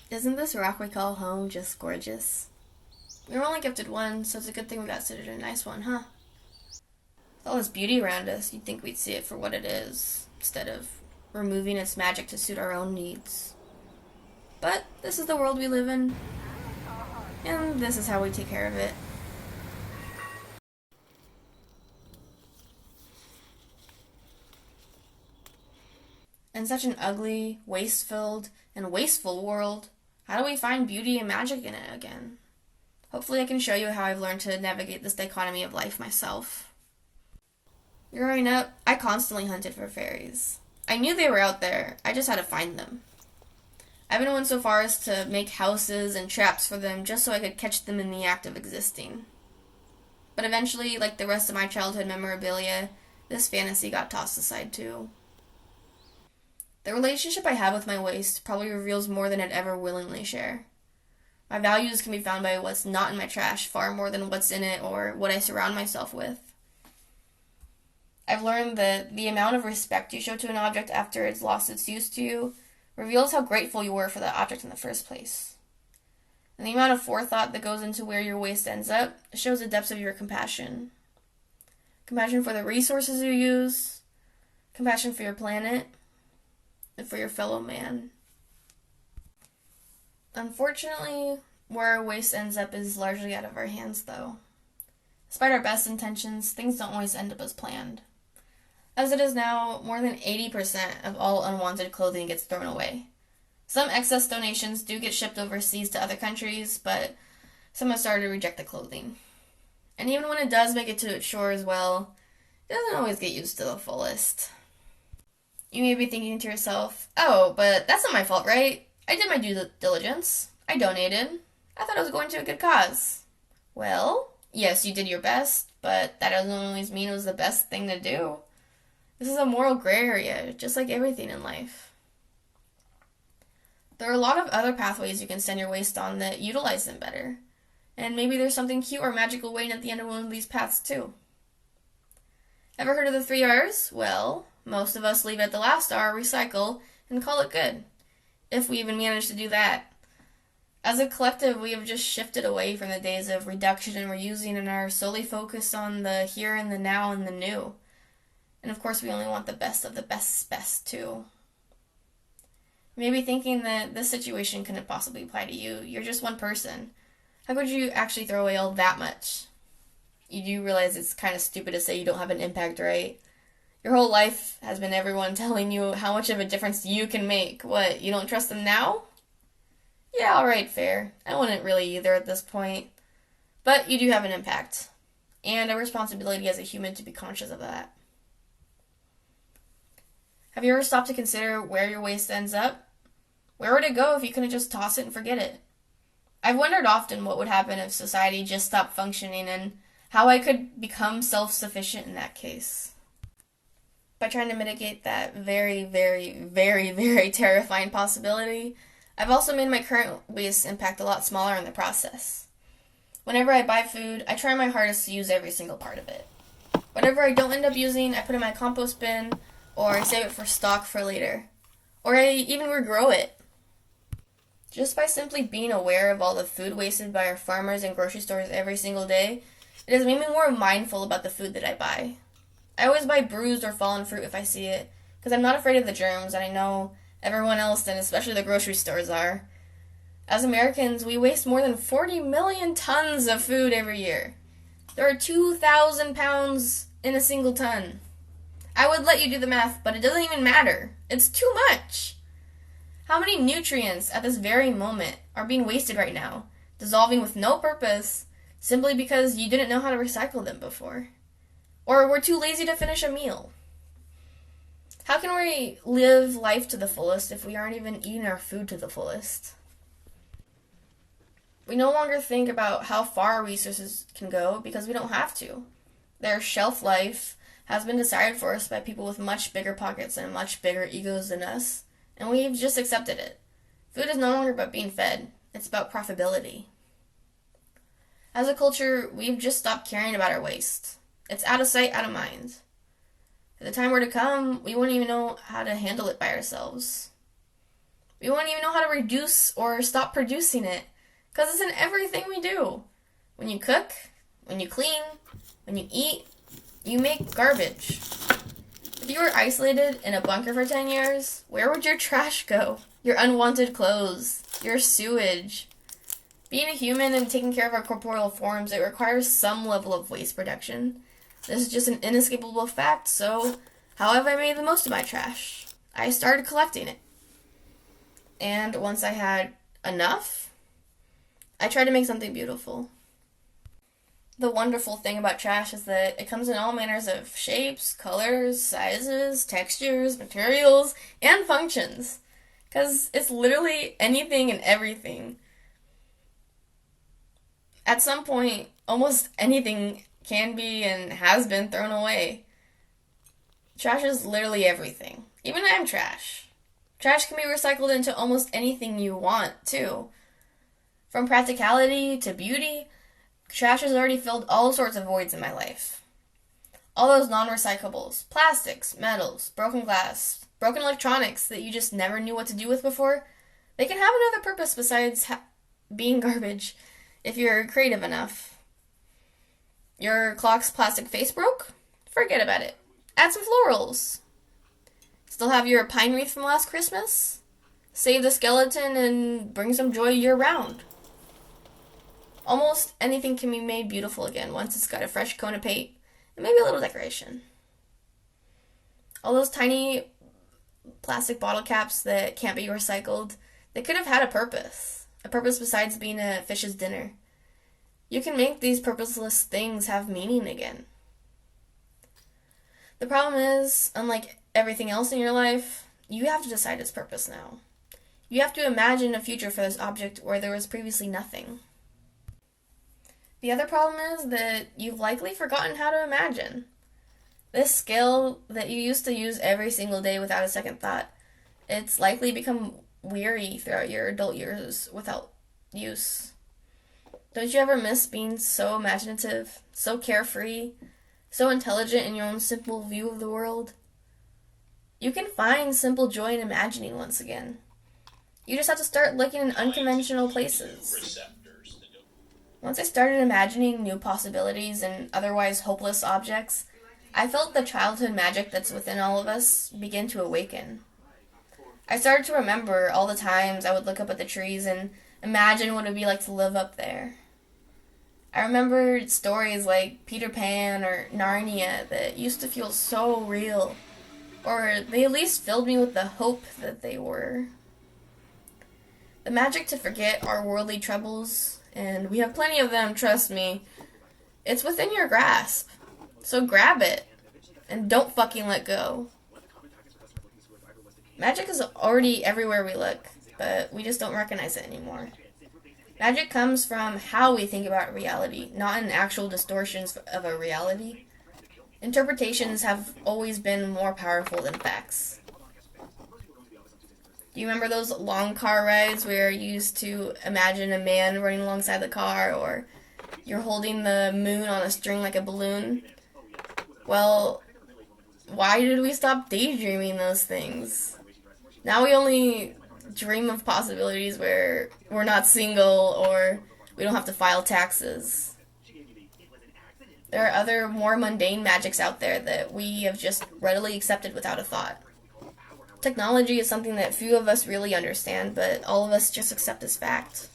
Isn't this rock we call home just gorgeous? We were only gifted one, so it's a good thing we got suited a nice one, huh? With all this beauty around us, you'd think we'd see it for what it is, instead of removing its magic to suit our own needs. But this is the world we live in, and this is how we take care of it. In such an ugly, waste-filled, and wasteful world, how do we find beauty and magic in it again? Hopefully I can show you how I've learned to navigate this dichotomy of life myself. Growing up, I constantly hunted for fairies. I knew they were out there, I just had to find them. I even went so far as to make houses and traps for them just so I could catch them in the act of existing. But eventually, like the rest of my childhood memorabilia, this fantasy got tossed aside too. The relationship I have with my waste probably reveals more than I'd ever willingly share. My values can be found by what's not in my trash far more than what's in it or what I surround myself with. I've learned that the amount of respect you show to an object after it's lost its use to you reveals how grateful you were for that object in the first place. And the amount of forethought that goes into where your waste ends up shows the depths of your compassion. Compassion for the resources you use, compassion for your planet, and for your fellow man. Unfortunately, where our waste ends up is largely out of our hands, though. Despite our best intentions, things don't always end up as planned. As it is now, more than 80% of all unwanted clothing gets thrown away. Some excess donations do get shipped overseas to other countries, but some have started to reject the clothing. And even when it does make it to its shores, well, it doesn't always get used to the fullest. You may be thinking to yourself, oh, but that's not my fault, right? I did my due diligence. I donated. I thought it was going to a good cause. Well, yes, you did your best, but that doesn't always mean it was the best thing to do. This is a moral gray area, just like everything in life. There are a lot of other pathways you can send your waste on that utilize them better. And maybe there's something cute or magical waiting at the end of one of these paths, too. Ever heard of the 3 R's? Well, most of us leave at the last R, recycle, and call it good. If we even manage to do that. As a collective, we have just shifted away from the days of reduction and reusing and are solely focused on the here and the now and the new. And of course, we only want the best of the best, too. You may be thinking that this situation couldn't possibly apply to you. You're just one person. How could you actually throw away all that much? You do realize it's kind of stupid to say you don't have an impact, right? Your whole life has been everyone telling you how much of a difference you can make. What, you don't trust them now? Yeah, alright, fair. I wouldn't really either at this point. But you do have an impact. And a responsibility as a human to be conscious of that. Have you ever stopped to consider where your waste ends up? Where would it go if you couldn't just toss it and forget it? I've wondered often what would happen if society just stopped functioning and how I could become self-sufficient in that case. By trying to mitigate that very, very, very, very terrifying possibility, I've also made my current waste impact a lot smaller in the process. Whenever I buy food, I try my hardest to use every single part of it. Whatever I don't end up using, I put in my compost bin, or I save it for stock for later. Or I even regrow it. Just by simply being aware of all the food wasted by our farmers and grocery stores every single day, it has made me more mindful about the food that I buy. I always buy bruised or fallen fruit if I see it, because I'm not afraid of the germs, and I know everyone else, and especially the grocery stores, are. As Americans, we waste more than 40 million tons of food every year. There are 2,000 pounds in a single ton. I would let you do the math, but it doesn't even matter. It's too much. How many nutrients at this very moment are being wasted right now, dissolving with no purpose, simply because you didn't know how to recycle them before? Or were too lazy to finish a meal? How can we live life to the fullest if we aren't even eating our food to the fullest? We no longer think about how far our resources can go because we don't have to. Their shelf life has been decided for us by people with much bigger pockets and much bigger egos than us, and we've just accepted it. Food is no longer about being fed, it's about profitability. As a culture, we've just stopped caring about our waste. It's out of sight, out of mind. If the time were to come, we wouldn't even know how to handle it by ourselves. We won't even know how to reduce or stop producing it, because it's in everything we do. When you cook, when you clean, when you eat, you make garbage. If you were isolated in a bunker for 10 years, where would your trash go? Your unwanted clothes, your sewage. Being a human and taking care of our corporeal forms, it requires some level of waste production. This is just an inescapable fact, so how have I made the most of my trash? I started collecting it. And once I had enough, I tried to make something beautiful. The wonderful thing about trash is that it comes in all manners of shapes, colors, sizes, textures, materials, and functions. Because it's literally anything and everything. At some point, almost anything can be and has been thrown away. Trash is literally everything. Even I'm trash. Trash can be recycled into almost anything you want, too. From practicality to beauty, trash has already filled all sorts of voids in my life. All those non-recyclables, plastics, metals, broken glass, broken electronics that you just never knew what to do with before, they can have another purpose besides being garbage if you're creative enough. Your clock's plastic face broke? Forget about it. Add some florals. Still have your pine wreath from last Christmas? Save the skeleton and bring some joy year-round. Almost anything can be made beautiful again once it's got a fresh coat of paint and maybe a little decoration. All those tiny plastic bottle caps that can't be recycled, they could have had a purpose besides being a fish's dinner. You can make these purposeless things have meaning again. The problem is, unlike everything else in your life, you have to decide its purpose now. You have to imagine a future for this object where there was previously nothing. The other problem is that you've likely forgotten how to imagine. This skill that you used to use every single day without a second thought, it's likely become weary throughout your adult years without use. Don't you ever miss being so imaginative, so carefree, so intelligent in your own simple view of the world? You can find simple joy in imagining once again. You just have to start looking in unconventional places. Once I started imagining new possibilities and otherwise hopeless objects, I felt the childhood magic that's within all of us begin to awaken. I started to remember all the times I would look up at the trees and imagine what it would be like to live up there. I remembered stories like Peter Pan or Narnia that used to feel so real, or they at least filled me with the hope that they were. The magic to forget our worldly troubles, and we have plenty of them, trust me, it's within your grasp. So grab it, and don't fucking let go. Magic is already everywhere we look, but we just don't recognize it anymore. Magic comes from how we think about reality, not in actual distortions of a reality. Interpretations have always been more powerful than facts. Do you remember those long car rides where you used to imagine a man running alongside the car, or you're holding the moon on a string like a balloon? Well, why did we stop daydreaming those things? Now we only dream of possibilities where we're not single or we don't have to file taxes. There are other more mundane magics out there that we have just readily accepted without a thought. Technology is something that few of us really understand, but all of us just accept as fact.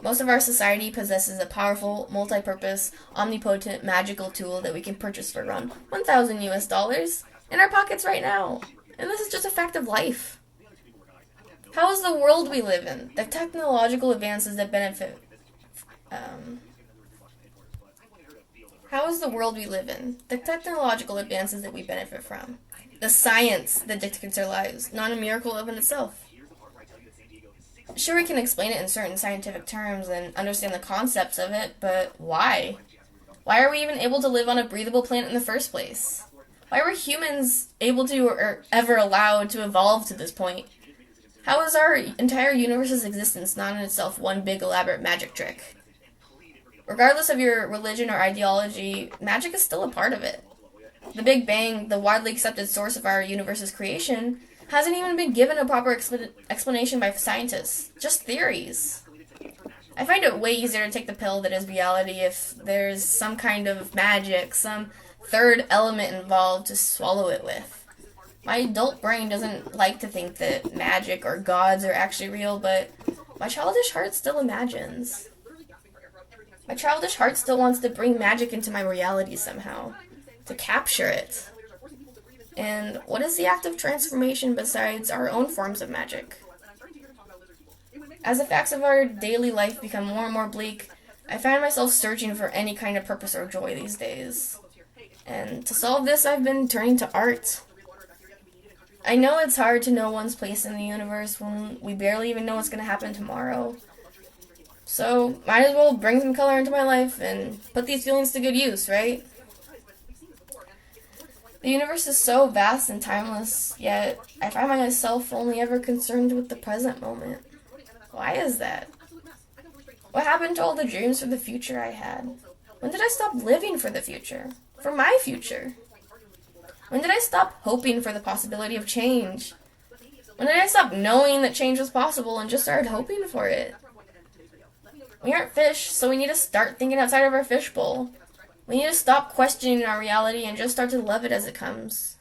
Most of our society possesses a powerful, multi-purpose, omnipotent, magical tool that we can purchase for around $1,000 in our pockets right now. And this is just a fact of life. How is the world we live in, the technological advances that benefit... How is the world we live in, the technological advances that we benefit from, the science that dictates our lives, not a miracle of in itself? Sure, we can explain it in certain scientific terms and understand the concepts of it, but why? Why are we even able to live on a breathable planet in the first place? Why were humans able to or ever allowed to evolve to this point? How is our entire universe's existence not in itself one big elaborate magic trick? Regardless of your religion or ideology, magic is still a part of it. The Big Bang, the widely accepted source of our universe's creation, hasn't even been given a proper explanation by scientists, just theories. I find it way easier to take the pill that is reality if there's some kind of magic, some third element involved to swallow it with. My adult brain doesn't like to think that magic or gods are actually real, but my childish heart still imagines. My childish heart still wants to bring magic into my reality somehow, to capture it. And what is the act of transformation besides our own forms of magic? As the facts of our daily life become more and more bleak, I find myself searching for any kind of purpose or joy these days. And to solve this, I've been turning to art. I know it's hard to know one's place in the universe when we barely even know what's going to happen tomorrow. So, might as well bring some color into my life and put these feelings to good use, right? The universe is so vast and timeless, yet I find myself only ever concerned with the present moment. Why is that? What happened to all the dreams for the future I had? When did I stop living for the future? For my future? When did I stop hoping for the possibility of change? When did I stop knowing that change was possible and just started hoping for it? We aren't fish, so we need to start thinking outside of our fishbowl. We need to stop questioning our reality and just start to love it as it comes.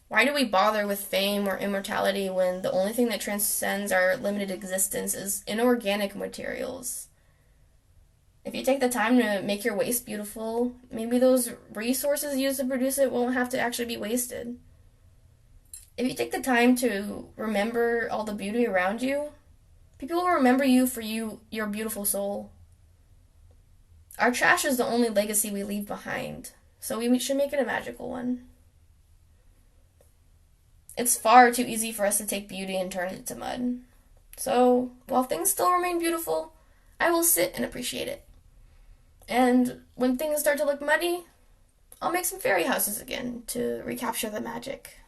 Why do we bother with fame or immortality when the only thing that transcends our limited existence is inorganic materials? If you take the time to make your waste beautiful, maybe those resources used to produce it won't have to actually be wasted. If you take the time to remember all the beauty around you, people will remember you for your beautiful soul. Our trash is the only legacy we leave behind, so we should make it a magical one. It's far too easy for us to take beauty and turn it to mud. So, while things still remain beautiful, I will sit and appreciate it. And when things start to look muddy, I'll make some fairy houses again to recapture the magic.